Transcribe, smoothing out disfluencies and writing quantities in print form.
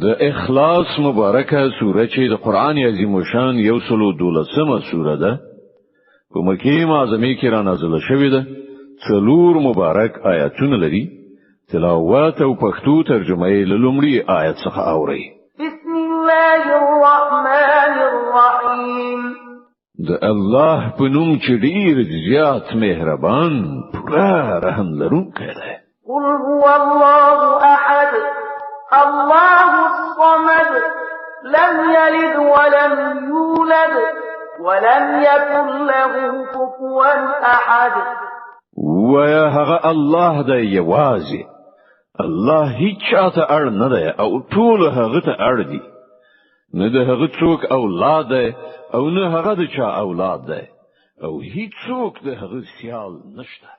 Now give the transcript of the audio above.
د اخلاص مبارکه سوره چې د قران عظیم شان 112مه سوره ده په مکه معظمه کې را نازله شوې ده څلور مبارک آیاتونه لري تلاوت او پښتو ترجمه یې لومړی آیت څخه اوري بسم الله الرحمن الرحیم د الله په نوم چې ډیر زیات مهربان پوره رحم لرونکی دی قل هو الله احد الله الصمد لم يلد ولم يولد ولم يكن له كفوا احد ويا هغه الله دی یوازې الله هیڅ چاته اړ نه دی او ټول هغه ته اړ دي نه د هغه څوک اولاد دی او نه هغه د چا اولاد دی او هیڅ څوک د هغه سیال نشته